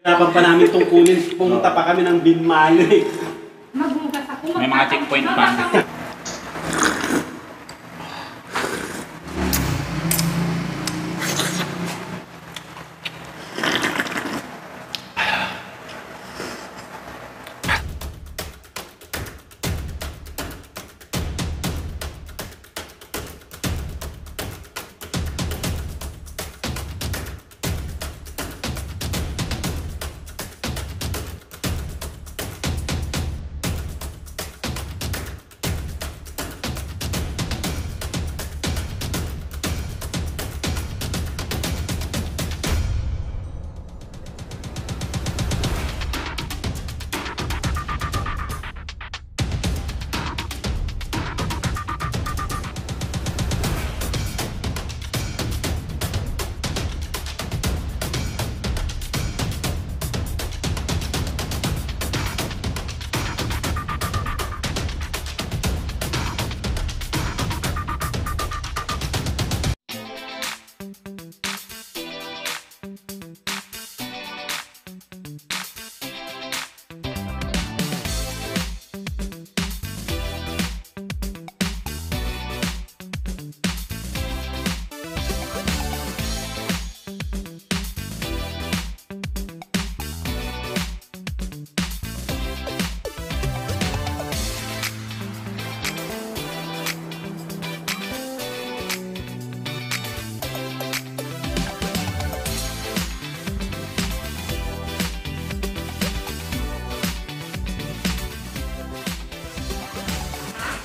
Hirapan pa namin tungkulin. Pumunta pa kami ng Binmayo eh. Magmugas ako. May mga checkpoint pa.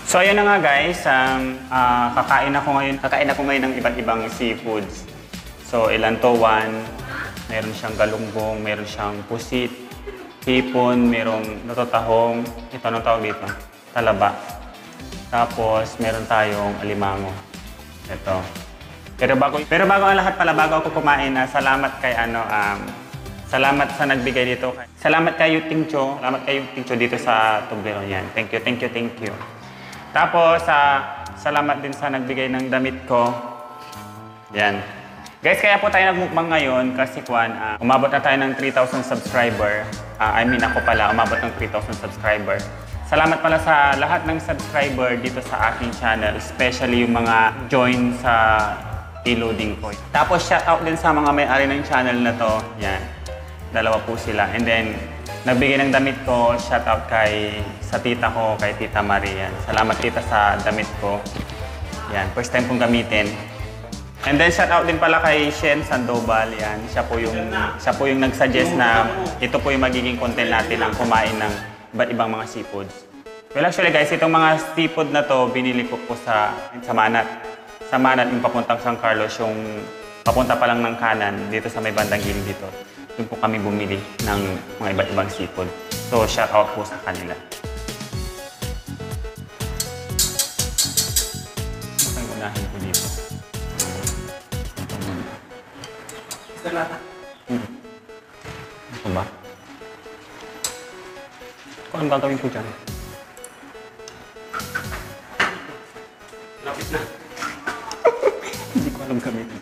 So ayan na nga guys, kakain ako ngayon ng iba't ibang seafoods. So ilan to? One, meron siyang galunggong, meron siyang pusit, hipon, merong natutahong, ito anong tawag dito? Talaba. Tapos meron tayong alimango. Ito. Pero bago ang lahat pala, bago ako kumain, salamat kay salamat sa nagbigay dito. Salamat kay Yuting Cho. Salamat kay Yuting Cho dito sa Tublero yan. Thank you. Tapos, salamat din sa nagbigay ng damit ko. Yan. Guys, kaya po tayo nagmukbang ngayon kasi umabot na tayo ng 3,000 subscriber. Ako pala, umabot ng 3,000 subscriber. Salamat pala sa lahat ng subscriber dito sa aking channel, especially yung mga join sa e-loading ko. Tapos, shoutout din sa mga may-ari ng channel na to. Yan. Dalawa po sila. And then, nagbigay ng damit ko, shoutout sa tita ko, kay Tita Maria. Salamat tita sa damit ko. Yan, first time kong gamitin. And then shoutout din pala kay Shen Sandoval. Yan, siya po yung nag-suggest na ito po yung magiging content natin, ang kumain ng iba't ibang mga seafoods. Well, actually guys, itong mga seafood na to, binili ko po sa Manat. Sa Manat, yung papuntang San Carlos, yung papunta pa lang ng kanan, dito sa may bandang gilid dito. Doon po kami bumili ng mga iba't ibang seafood. So, shout out po sa kanila. Ito yung unahin ko dito. Ito ba? Kung anong gagawin ko dyan? Lapit na. Hindi ko alam gamitin.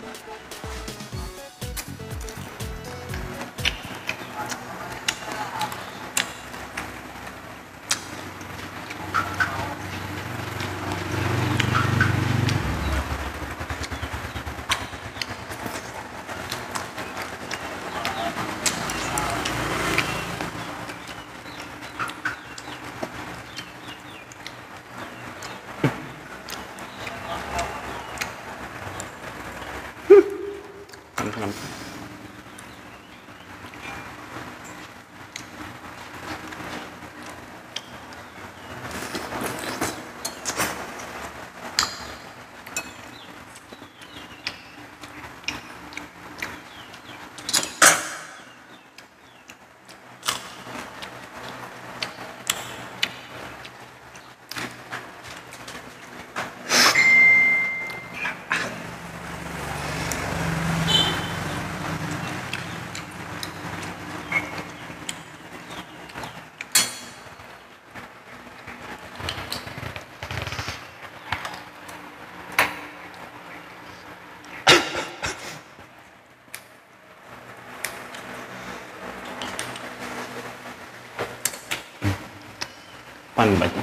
Pan ba ito?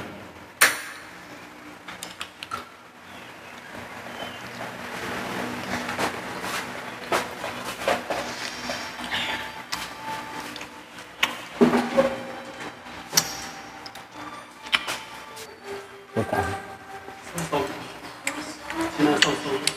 Ito. Sinasaw-saw.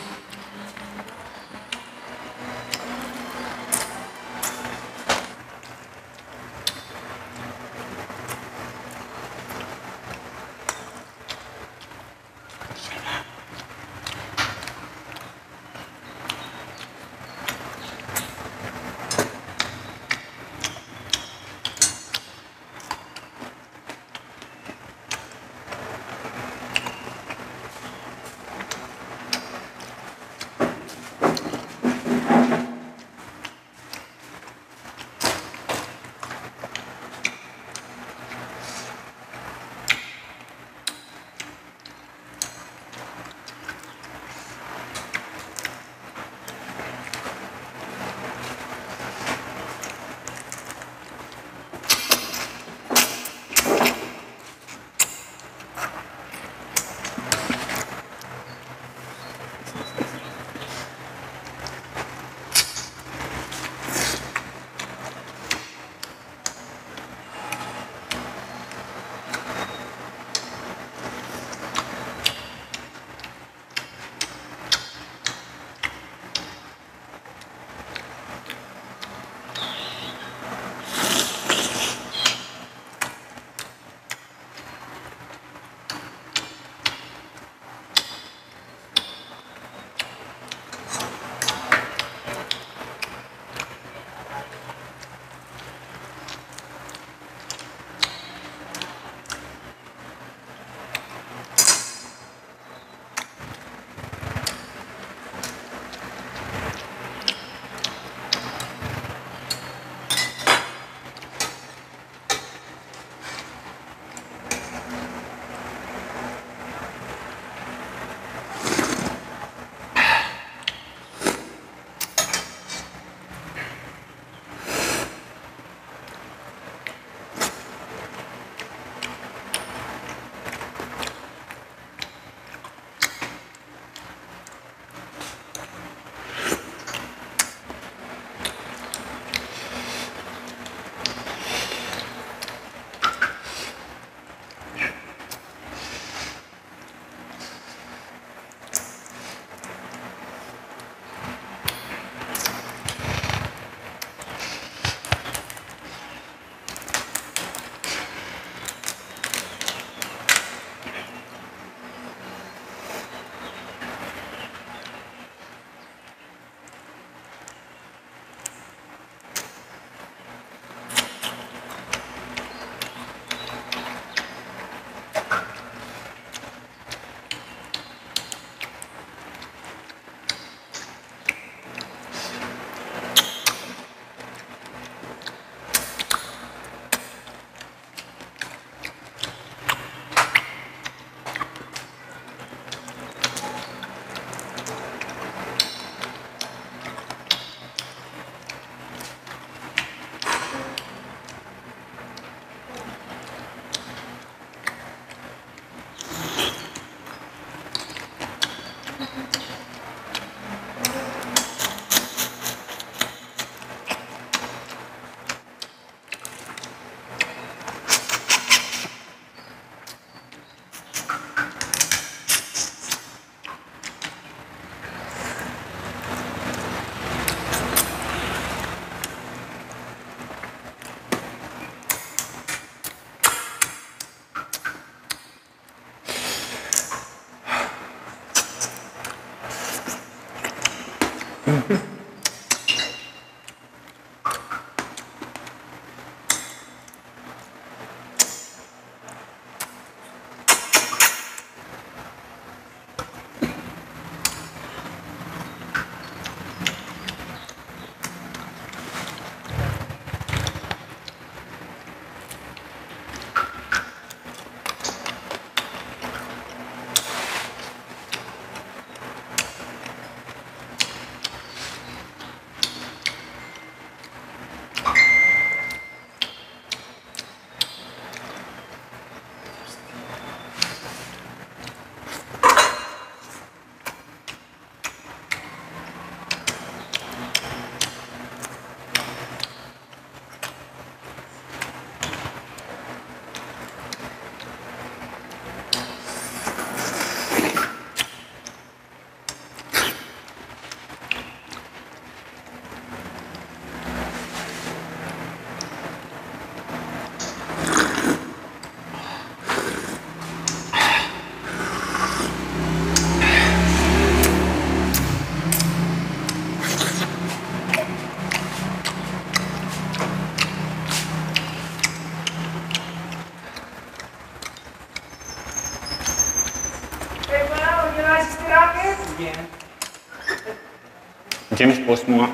James, post mo nga.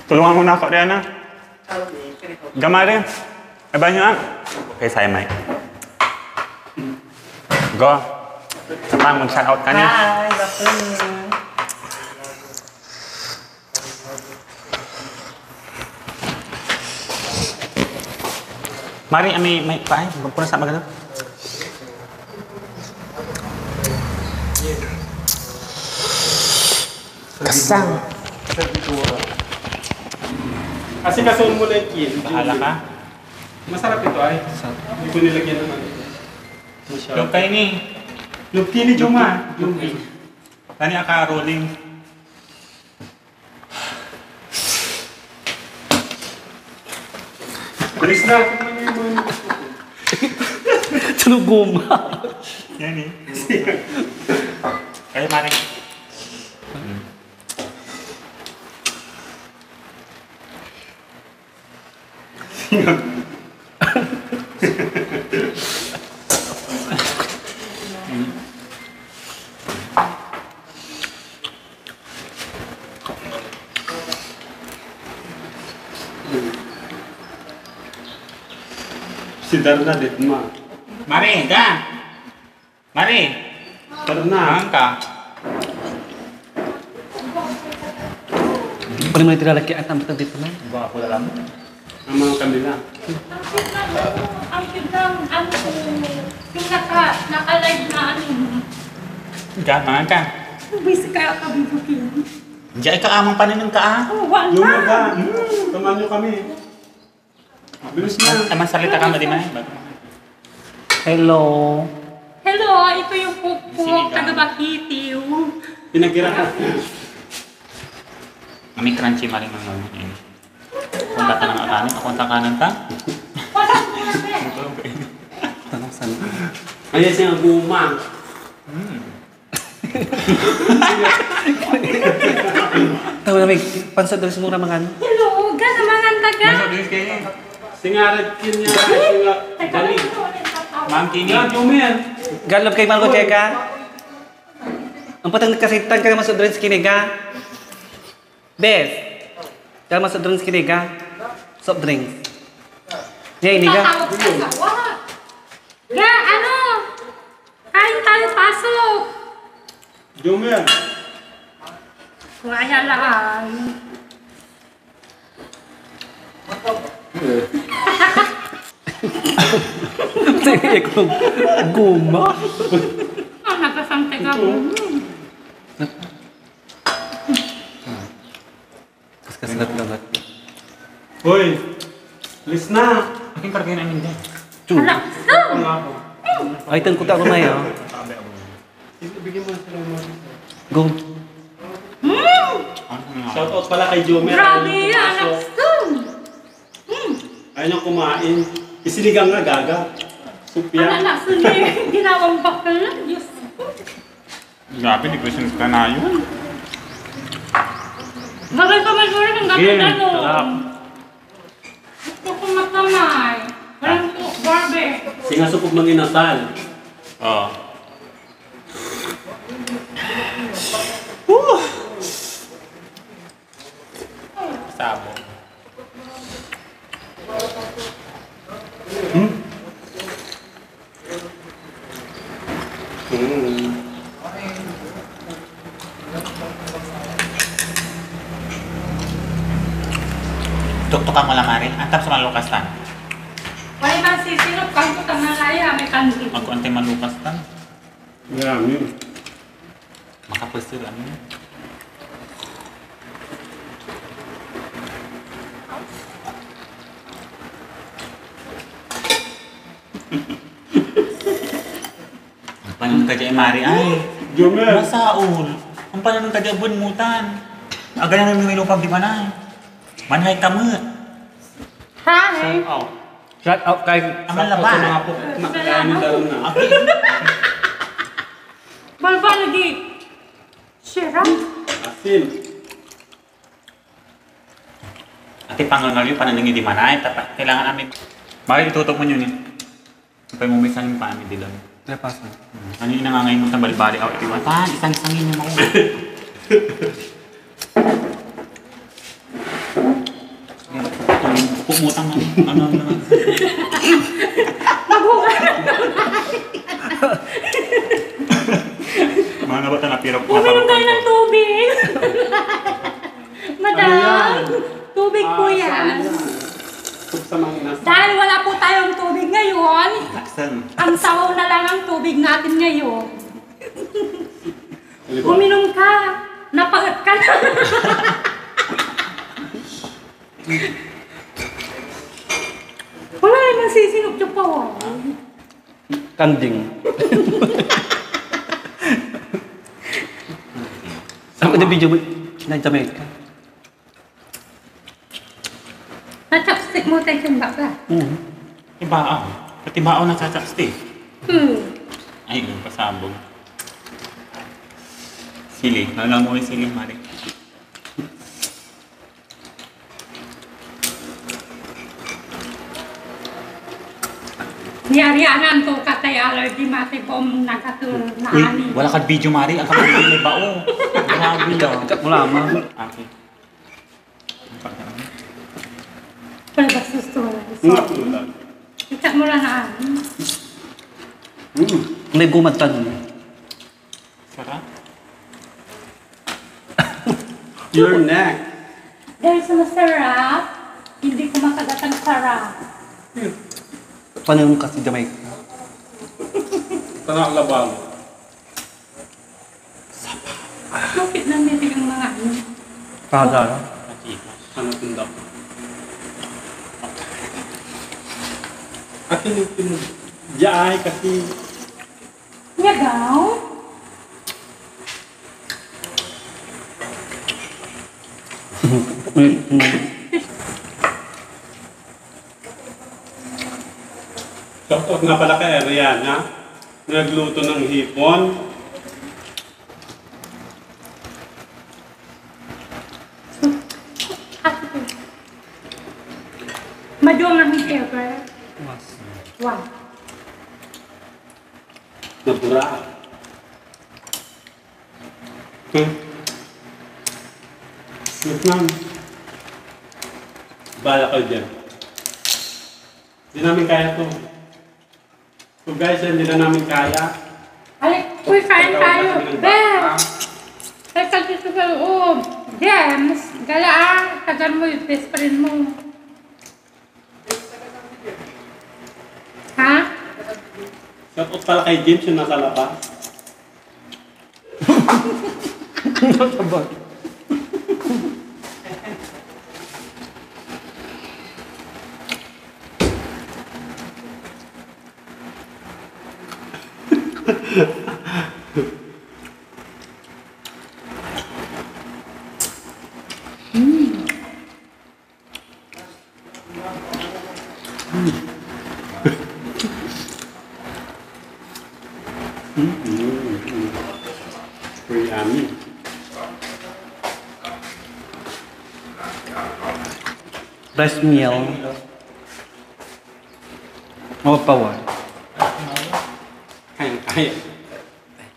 Tulungan mo na ako, Rihanna. Gamay rin. May banyo ah. Okay, sa'yo, Mike. Go. Saka mag-shout out ka niya. Hi, afternoon. Mari, may paay. Magpunas sa magano. Kasang. Kasi kasun mo lang yun. Bahala ka. Masarap ito ay. Hindi ko nilagyan ng ano. Yung kayo ni. Yung kini Juma. Yung Tani aka rolling. Bilis na. Tuluguma. Yan eh. Kayo, Mari. Si Darna dit ma. Mari, ka. Mari. Darna. Ang ka. Paling mo lalaki at ang batang dito na. Ba ako alam. Ang mga kanila. Ang biglang ano yung naka-live na ano. Ka, mga ka. Busy kaya ka bibukin. Diyan ka amang paninang ka ah. Oh, wala. Juma ka. Taman nyo kami. Bilis na. Naman salita ka, Madi, Mari. Hello. Hello, ito yung pukpuk, taga-Bakitiw. Pinagkira ka. Mami crunchy, Mari, mga mga. Punta ka ng akanin. Ako ang kanan ta. Wala ko na, Ben. Tanong saan? Ayan siya ang guma. Tawa na may pansad daw simura mga ano. Hello, gana mga taga. Bilis kayo. Singarat kin niya. Singarat. Dali. Ma'am Kini. Yan, Juma yan. Galop kay Marco Cheka. Ang patang kasitan ka naman sa drinks kiniga. Bes. Kaya mas sa drinks kiniga. Soft drinks. Yan, iniga. Tatawag ka sa wala. Ga, ano? Kain tayo, pasok. Juma yan. Kaya lang. Sige ko. Guma. Ah, nagkasantay ka mo. Kasalat-lalat. Hoy. Bilis na. Aking kargayan namin din. Hala, so. Ang ako. Ay, tan ko ta ko na yun. Bigyan mo sila mo. Go. Shout out pala kay Juma. Grabe yan, anak so. Ayaw niyang kumain. Isinigang nga gaga. Soup yan. Anak suni, ginawang bakal na. Diyos ko. Grabe, di ko siya na yun. Bagay ka man ulit ang Game, ganda no. sarap. Gusto ko makamay. Walang po, Barbie. Singasupog ng inasal. Oo. Sabo. Tuktukan mo lang, Mari. Antap sa malukas tan. Wala man sisinop, kang putang nalaya, may kanti. Magkuantay malukas tan. Marami. Makapwesto lang yun. Ang panahon ka dyan, Mari, ay. Jomel. Masaul. Ang panahon ka dyan, bunmutan. Aga na may lupag di ba na? Manhay kamut. Hi! Out. Shout out kay Amal na Sa ba? mga po, nakakainin daw na. Okay. Balba lagi. Sirap. Asin. Ati pangangal yung pananang hindi manay. Kailangan namin. Bakit itutok mo yun eh? Kapag mumisan yung paan hindi lang. Lepas na. Ano yung nangangay mo sa bali-bali? Ako, iti matan, isang-isangin yung mga. Pumutang na. Ano naman? Mga nabata na pirok. Uminom kayo ng tubig. Madam, Ano yan? tubig po yan. Soup sa mga inasal. Dahil wala po tayong tubig ngayon, Laksan. ang sawaw na lang ang tubig natin ngayon. Di ba? Uminom ka. Napagat ka na. Wala naman sisinok yung pawa. Kanding. Ano ko na video mo? Na Jamaica. Na-chopstick mo tayo yung baka. Ibaaw. Pati baaw na sa chopstick. Ay, yung pasabog. Sili. Alam mo yung sili, Mari. Yari-anan to katay allergy mati pom nagatul na Uy, ani. wala ka video, Mari. Ang kamay may bao. Grabe lang. Ikat mo lamang. Okay. Pero basus to. Tulad. Ikat mo lang na ani. May gumatan. Sarap. Your neck. Dahil sa masarap, hindi ko makagat ang sarap. Paano kasi Jamaica? Tanak labang. Bakit namitig ang mga ano? Padar. Ano tindak? Akin yung pinag... Diyaay kasi... Nyagaw? Shoutout nga pala kay Ariana. Nagluto ng hipon. Maduang ang ever. Wow. Nabura. Vietnam. Bala kayo dyan. Hindi namin kaya to. So guys, hindi na namin kaya. Alik, uy, kain tayo. Bes! Teka dito sa loob. James, galaan. Tagal mo yung best friend mo. Ha? Shoutout pala kay James yung nasa labas. Rice meal. Overpower. Kaya.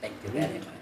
Thank you very much.